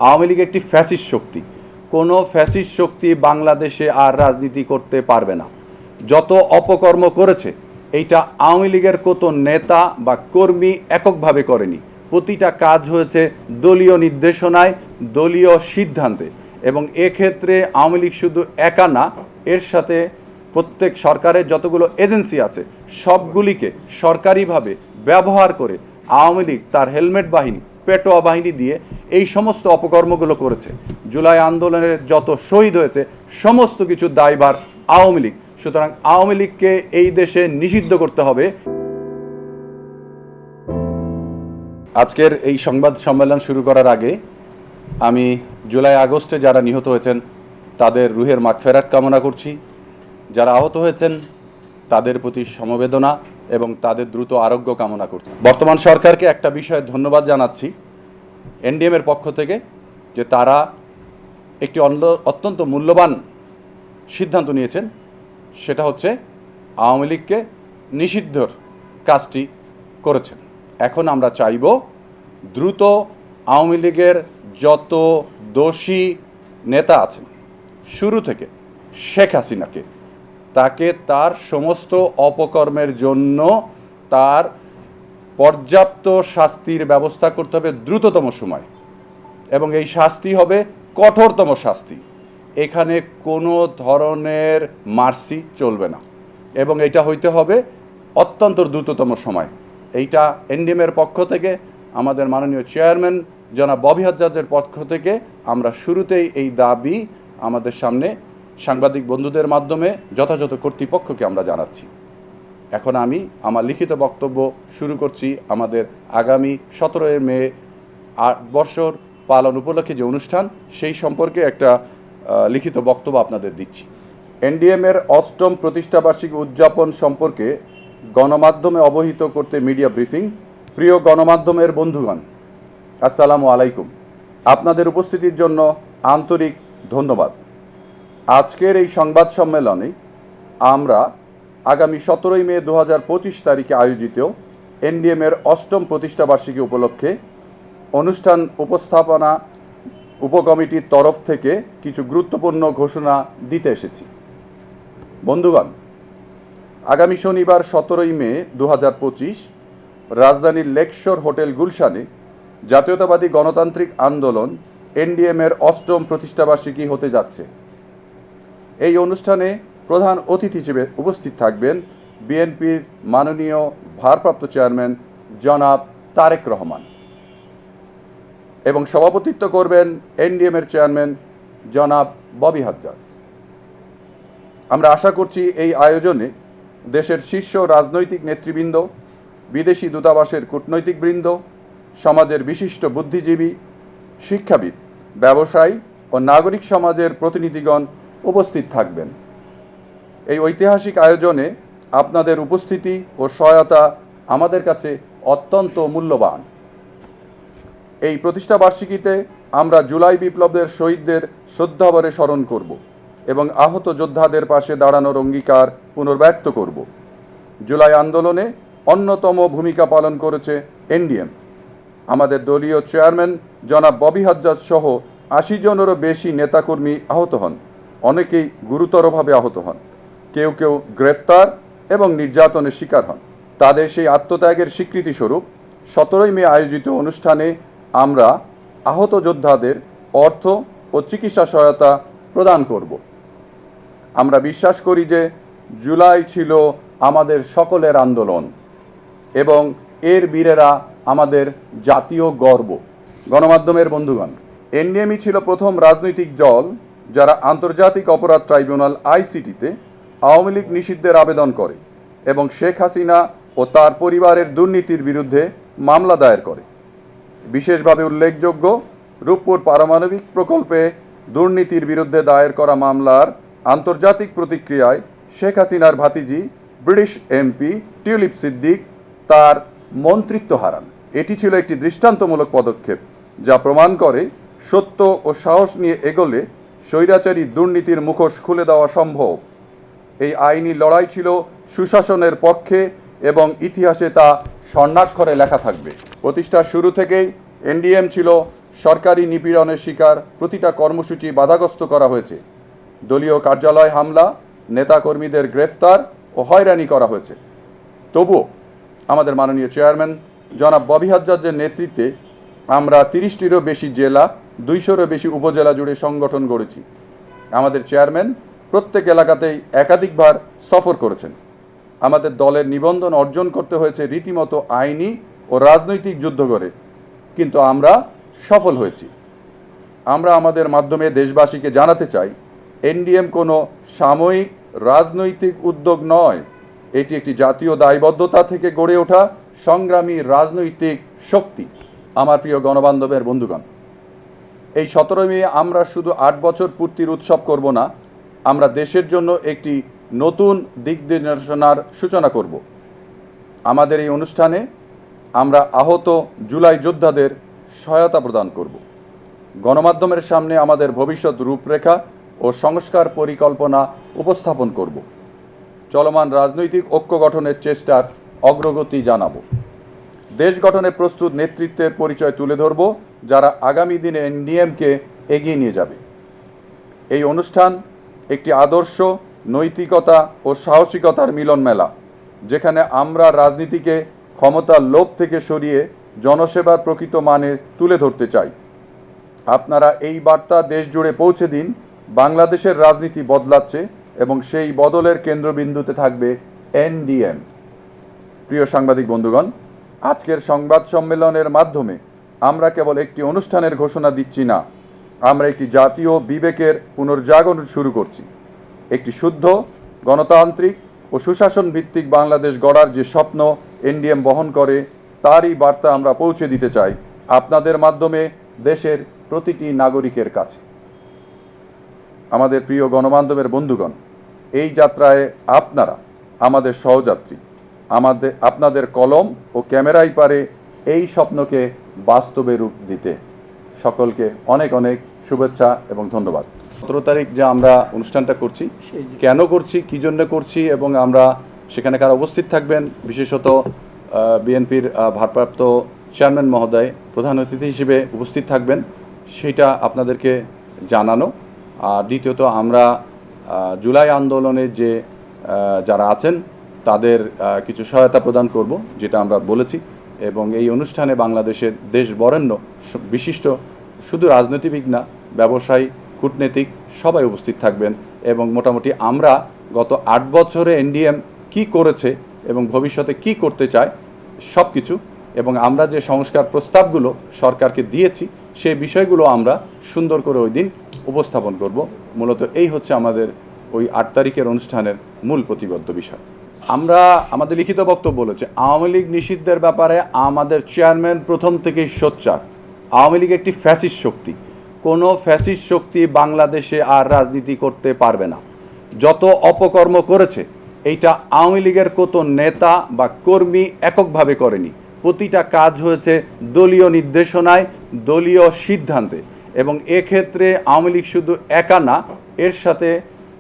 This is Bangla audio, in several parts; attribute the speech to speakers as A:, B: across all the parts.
A: আওয়ামী লীগ একটি ফ্যাসিস্ট শক্তি। কোনো ফ্যাসিস্ট শক্তি বাংলাদেশে আর রাজনীতি করতে পারবে না। যত অপকর্ম করেছে এইটা আওয়ামী লীগের কত নেতা বা কর্মী এককভাবে করেনি। প্রতিটা কাজ হয়েছে দলীয় নির্দেশনায়, দলীয় সিদ্ধান্তে। এবং এক্ষেত্রে আওয়ামী লীগ শুধু একা না, এর সাথে প্রত্যেক সরকারের যতগুলো এজেন্সি আছে সবগুলিকে সরকারিভাবে ব্যবহার করে আওয়ামী লীগ তার হেলমেট বাহিনী, পেটোয়া বাহিনী দিয়ে এই সমস্ত অপকর্মগুলো করেছে। জুলাই আন্দোলনের যত শহীদ হয়েছে সমস্ত কিছু দায়ভার আওয়ামী লীগ। সুতরাং আওয়ামী লীগকে এই দেশে নিষিদ্ধ করতে হবে। আজকের এই সংবাদ সম্মেলন শুরু করার আগে আমি জুলাই আগস্টে যারা নিহত হয়েছেন তাদের রুহের মাগফিরাত কামনা করছি। যারা আহত হয়েছেন তাদের প্রতি সমবেদনা এবং তাদের দ্রুত আরোগ্য কামনা করছি। বর্তমান সরকারকে একটা বিষয়ে ধন্যবাদ জানাচ্ছি এনডিএমের পক্ষ থেকে, যে তারা একটি অত্যন্ত মূল্যবান সিদ্ধান্ত নিয়েছেন, সেটা হচ্ছে আওয়ামী লীগকে নিষিদ্ধর কাজটি করেছেন। এখন আমরা চাইব দ্রুত আওয়ামী লীগের যত দোষী নেতা আছেন শুরু থেকে শেখ হাসিনাকে, তাকে তার সমস্ত অপকর্মের জন্য তার পর্যাপ্ত শাস্তির ব্যবস্থা করতে হবে দ্রুততম সময়, এবং এই শাস্তি হবে কঠোরতম শাস্তি। এখানে কোনো ধরনের মার্সি চলবে না, এবং এটা হইতে হবে অত্যন্ত দ্রুততম সময়। এইটা এনডিএমের পক্ষ থেকে, আমাদের মাননীয় চেয়ারম্যান জনাব ববি হাজ্জাজের পক্ষ থেকে আমরা শুরুতেই এই দাবি আমাদের সামনে সাংবাদিক বন্ধুদের মাধ্যমে যথাযথ কর্তৃপক্ষকে আমরা জানাচ্ছি। এখন আমি আমার লিখিত বক্তব্য শুরু করছি। আমাদের আগামী 17 মে 8 বছর পালন উপলক্ষে যে অনুষ্ঠান, সেই সম্পর্কে একটা লিখিত বক্তব্য আপনাদের দিচ্ছি। এনডিএমের 8ম প্রতিষ্ঠাবার্ষিকী উদযাপন সম্পর্কে গণমাধ্যমে অবহিত করতে মিডিয়া ব্রিফিং। প্রিয় গণমাধ্যমের বন্ধুগণ, আসসালামু আলাইকুম। আপনাদের উপস্থিতির জন্য আন্তরিক ধন্যবাদ। আজকের এই সংবাদ সম্মেলনে আমরা আগামী 17 মে 2025 তারিখে আয়োজিত এনডিএমের 8ম প্রতিষ্ঠাবার্ষিকী উপলক্ষে অনুষ্ঠান উপস্থাপনা উপকমিটির তরফ থেকে কিছু গুরুত্বপূর্ণ ঘোষণা দিতে এসেছি। বন্ধুগণ, আগামী শনিবার 17 মে 2025 রাজধানীর লেকশোর হোটেল গুলশানে জাতীয়তাবাদী গণতান্ত্রিক আন্দোলন এনডিএমের 8ম প্রতিষ্ঠাবার্ষিকী হতে যাচ্ছে। এই অনুষ্ঠানে প্রধান অতিথি হিসেবে উপস্থিত থাকবেন বিএনপির মাননীয় ভারপ্রাপ্ত চেয়ারম্যান জনাব তারেক রহমান, এবং সভাপতিত্ব করবেন এনডিএমের চেয়ারম্যান জনাব ববি হাজ্জাজ। আমরা আশা করছি এই আয়োজনে দেশের শীর্ষ রাজনৈতিক নেতৃবৃন্দ, বিদেশি দূতাবাসের কূটনৈতিকবৃন্দ, সমাজের বিশিষ্ট বুদ্ধিজীবী, শিক্ষাবিদ, ব্যবসায়ী ও নাগরিক সমাজের প্রতিনিধিগণ উপস্থিত থাকবেন। এই ঐতিহাসিক আয়োজনে আপনাদের উপস্থিতি ও সহায়তা আমাদের কাছে অত্যন্ত মূল্যবান। এই প্রতিষ্ঠাবার্ষিকীতে আমরা জুলাই বিপ্লবের শহীদদের শ্রদ্ধাভরে স্মরণ করব এবং আহত যোদ্ধাদের পাশে দাঁড়ানোর অঙ্গীকার পুনর্ব্যক্ত করব। জুলাই আন্দোলনে অন্যতম ভূমিকা পালন করেছে এনডিএম। আমাদের দলীয় চেয়ারম্যান জনাব ববি হাজ্জাজ সহ 80 জনেরও বেশি নেতাকর্মী আহত হন, অনেকেই গুরুতরভাবে আহত হন, কেউ কেউ গ্রেফতার এবং নির্যাতনের শিকার হন। তাদের সেই আত্মত্যাগের স্বীকৃতিস্বরূপ 17 মে আয়োজিত অনুষ্ঠানে আমরা আহত যোদ্ধাদের অর্থ ও চিকিৎসা সহায়তা প্রদান করব। আমরা বিশ্বাস করি যে জুলাই ছিল আমাদের সকলের আন্দোলন এবং এর বীরেরা আমাদের জাতীয় গর্ব। গণমাধ্যমের বন্ধুগণ, এনডিএমই ছিল প্রথম রাজনৈতিক দল যারা আন্তর্জাতিক অপরাধ ট্রাইব্যুনাল আইসিটিতে আওয়ামী লীগ নিষিদ্ধের আবেদন করে এবং শেখ হাসিনা ও তার পরিবারের দুর্নীতির বিরুদ্ধে মামলা দায়ের করে। বিশেষভাবে উল্লেখযোগ্য, রূপপুর পারমাণবিক প্রকল্পে দুর্নীতির বিরুদ্ধে দায়ের করা মামলার আন্তর্জাতিক প্রতিক্রিয়ায় শেখ হাসিনার ভাতিজি ব্রিটিশ এমপি টিউলিপ সিদ্দিক তার মন্ত্রিত্ব হারান। এটি ছিল একটি দৃষ্টান্তমূলক পদক্ষেপ, যা প্রমাণ করে সত্য ও সাহস নিয়ে এগোলে স্বৈরাচারী দুর্নীতির মুখোশ খুলে দেওয়া সম্ভব। এই আইনি লড়াই ছিল সুশাসনের পক্ষে এবং ইতিহাসে তা স্বর্ণাক্ষরে লেখা থাকবে। প্রতিষ্ঠার শুরু থেকেই এনডিএম ছিল সরকারি নিপীড়নের শিকার প্রতিটা কর্মসূচি বাধাগ্রস্ত করা হয়েছে। দলীয় কার্যালয় হামলা, নেতাকর্মীদের গ্রেফতার ও হয়রানি করা হয়েছে। তবুও আমাদের মাননীয় চেয়ারম্যান জনাব ববি হাজ্জাজের নেতৃত্বে আমরা 30টিরও বেশি জেলা, 200রও বেশি উপজেলা জুড়ে সংগঠন গড়েছি। আমাদের চেয়ারম্যান প্রত্যেক এলাকাতেই একাধিকবার সফর করেছেন। আমাদের দলের নিবন্ধন অর্জন করতে হয়েছে রীতিমতো আইনি ও রাজনৈতিক যুদ্ধ করে, কিন্তু আমরা সফল হয়েছি। আমরা আমাদের মাধ্যমে দেশবাসীকে জানাতে চাই, এনডিএম কোনো সাময়িক রাজনৈতিক উদ্যোগ নয়, এটি একটি জাতীয় দায়বদ্ধতা থেকে গড়ে ওঠা সংগ্রামী রাজনৈতিক শক্তি। আমার প্রিয় গণবান্ধবের বন্ধুগণ, এই 17 মে আমরা শুধু 8 বছর পূর্তির উৎসব করব না, আমরা দেশের জন্য একটি নতুন দিক নির্দেশনার সূচনা করব। আমাদের এই অনুষ্ঠানে আমরা আহত জুলাই যোদ্ধাদের সহায়তা প্রদান করব। গণমাধ্যমের সামনে আমাদের ভবিষ্যৎ রূপরেখা ও সংস্কার পরিকল্পনা উপস্থাপন করব। চলমান রাজনৈতিক ঐক্য গঠনের চেষ্টার অগ্রগতি জানাব। দেশ গঠনে প্রস্তুত নেতৃত্বের পরিচয় তুলে ধরব, যারা আগামী দিনে এনডিএমকে এগিয়ে নিয়ে যাবে। এই অনুষ্ঠান একটি আদর্শ, নৈতিকতা ও সাহসিকতার মিলন মেলা, যেখানে আমরা রাজনীতিকে ক্ষমতার লোভ থেকে সরিয়ে জনসেবার প্রকৃত মানে তুলে ধরতে চাই। আপনারা এই বার্তা দেশ জুড়ে পৌঁছে দিন। বাংলাদেশের রাজনীতি বদলাচ্ছে এবং সেই বদলের কেন্দ্রবিন্দুতে থাকবে এনডিএম। প্রিয় সাংবাদিক বন্ধুগণ, আজকের সংবাদ সম্মেলনের মাধ্যমে আমরা কেবল একটি অনুষ্ঠানের ঘোষণা দিচ্ছি না, আমরা একটি জাতীয় বিবেকের পুনর্জাগরণ শুরু করছি। একটি শুদ্ধ, গণতান্ত্রিক ও সুশাসন ভিত্তিক বাংলাদেশ গড়ার যে স্বপ্ন এনডিএম বহন করে, তারই বার্তা আমরা পৌঁছে দিতে চাই আপনাদের মাধ্যমে দেশের প্রতিটি নাগরিকের কাছে। আমাদের প্রিয় গণবান্ধবের বন্ধুগণ, এই যাত্রায় আপনারা আমাদের সহযাত্রী। আপনাদের কলম ও ক্যামেরাই পারে এই স্বপ্নকে বাস্তবে রূপ দিতে। সকলকে অনেক অনেক শুভেচ্ছা এবং ধন্যবাদ। 17 তারিখ যে আমরা অনুষ্ঠানটা করছি, কেন করছি, কী জন্য করছি এবং আমরা সেখানে কারা উপস্থিত থাকবেন, বিশেষত বিএনপির ভারপ্রাপ্ত চেয়ারম্যান মহোদয় প্রধান অতিথি হিসেবে উপস্থিত থাকবেন, সেটা আপনাদেরকে জানানো। আর দ্বিতীয়ত আমরা জুলাই আন্দোলনে যে যারা আছেন তাদের কিছু সহায়তা প্রদান করব, যেটা আমরা বলেছি। এবং এই অনুষ্ঠানে বাংলাদেশের দেশ বরেণ্য বিশিষ্ট শুধু রাজনীতিবিদ না, ব্যবসায়ী, কূটনীতিক সবাই উপস্থিত থাকবেন। এবং মোটামুটি আমরা গত 8 বছরে এনডিএম কি করেছে এবং ভবিষ্যতে কি করতে চায় সব কিছু, এবং আমরা যে সংস্কার প্রস্তাবগুলো সরকারকে দিয়েছি সেই বিষয়গুলো আমরা সুন্দর করে ওই দিন উপস্থাপন করব। মূলত এই হচ্ছে আমাদের ওই 8 তারিখের অনুষ্ঠানের মূল প্রতিবদ্ধ বিষয়। আমরা আমাদের লিখিত বক্তব্য বলেছে, আওয়ামী লীগ নিষিদ্ধের ব্যাপারে আমাদের চেয়ারম্যান প্রথম থেকেই সোচ্চার। আওয়ামী লীগ একটি ফ্যাসিস্ট শক্তি, কোনো ফ্যাসিস্ট শক্তি বাংলাদেশে আর রাজনীতি করতে পারবে না। যত অপকর্ম করেছে এইটা আওয়ামী লীগের কত নেতা বা কর্মী এককভাবে করেনি, প্রতিটা কাজ হয়েছে দলীয় নির্দেশনায়, দলীয় সিদ্ধান্তে। এবং এক্ষেত্রে আওয়ামী লীগ শুধু একা না, এর সাথে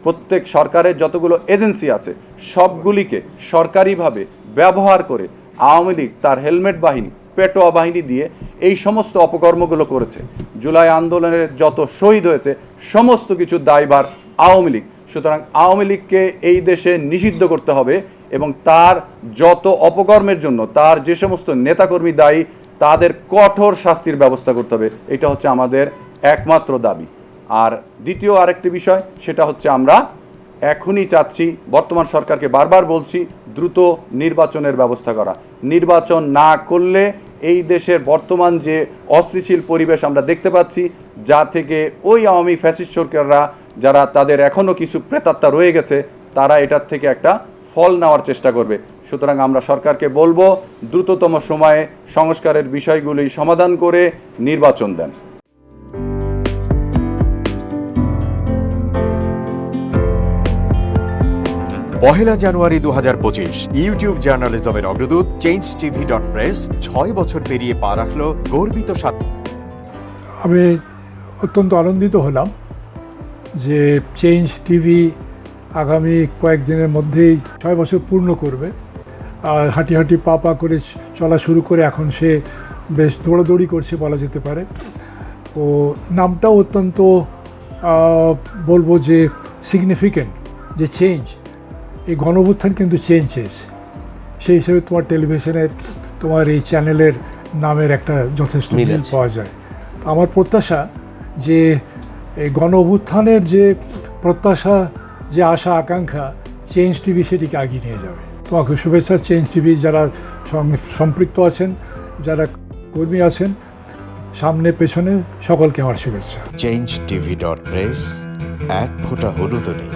A: প্রত্যেক সরকারের যতগুলো এজেন্সি আছে সবগুলিকে সরকারিভাবে ব্যবহার করে আওয়ামী লীগ তার হেলমেট বাহিনী, পেটোয়া বাহিনী দিয়ে এই সমস্ত অপকর্মগুলো করেছে। জুলাই আন্দোলনের যত শহীদ হয়েছে সমস্ত কিছু দায়ভার আওয়ামী লীগ। সুতরাং আওয়ামী লীগকে এই দেশে নিষিদ্ধ করতে হবে এবং তার যত অপকর্মের জন্য তার যে সমস্ত নেতাকর্মী দায়ী তাদের কঠোর শাস্তির ব্যবস্থা করতে হবে। এটা হচ্ছে আমাদের একমাত্র দাবি। আর দ্বিতীয় আরেকটি বিষয়, সেটা হচ্ছে আমরা এখনই চাচ্ছি, বর্তমান সরকারকে বারবার বলছি, দ্রুত নির্বাচনের ব্যবস্থা করা। নির্বাচন না করলে এই দেশের বর্তমান যে অস্থিতিশীল পরিবেশ আমরা দেখতে পাচ্ছি, যা থেকে ওই আওয়ামী ফ্যাসিস্ট সরকাররা যারা তাদের এখনও কিছু প্রেতাত্মা রয়ে গেছে, তারা এটার থেকে একটা ফল নেওয়ার চেষ্টা করবে। সুতরাং আমরা সরকারকে বলবো দ্রুততম সময়ে সংস্কারের বিষয়গুলি সমাধান করে নির্বাচন দেন।
B: পহেলা জানুয়ারি 2025 ইউটিউব জার্নালিজমের অগ্রদূত changetv.press 6 বছর পেরিয়ে পা রাখল গর্বিত
C: আমি অত্যন্ত আনন্দিত হলাম যে চেঞ্জ টিভি আগামী কয়েকদিনের মধ্যেই 6 বছর পূর্ণ করবে। হাঁটি হাঁটি পা পা করে চলা শুরু করে এখন সে বেশ দৌড়াদৌড়ি করছে বলা যেতে পারে। ও নামটাও অত্যন্ত বলবো যে সিগনিফিকেন্ট, যে চেঞ্জ, এই গণঅভ্যুত্থান কিন্তু চেঞ্জ চেয়েছে। সেই হিসেবে তোমার টেলিভিশনে তোমার এই চ্যানেলের নামের একটা যথেষ্ট
D: মিল
C: মিল
D: আছে।
C: পাওয়া যায়। আমার প্রত্যাশা যে এই গণঅভ্যুত্থানের যে প্রত্যাশা, যে আশা আকাঙ্ক্ষা, চেঞ্জ টিভি সেটিকে এগিয়ে নিয়ে যাবে। তোমাকে শুভেচ্ছা। চেঞ্জ টিভি যারা সম্পৃক্ত আছেন, যারা কর্মী আছেন, সামনে পেছনে সকলকে আমার শুভেচ্ছা।
B: changeTV.press, এক ফোঁটা হলুদ নেই।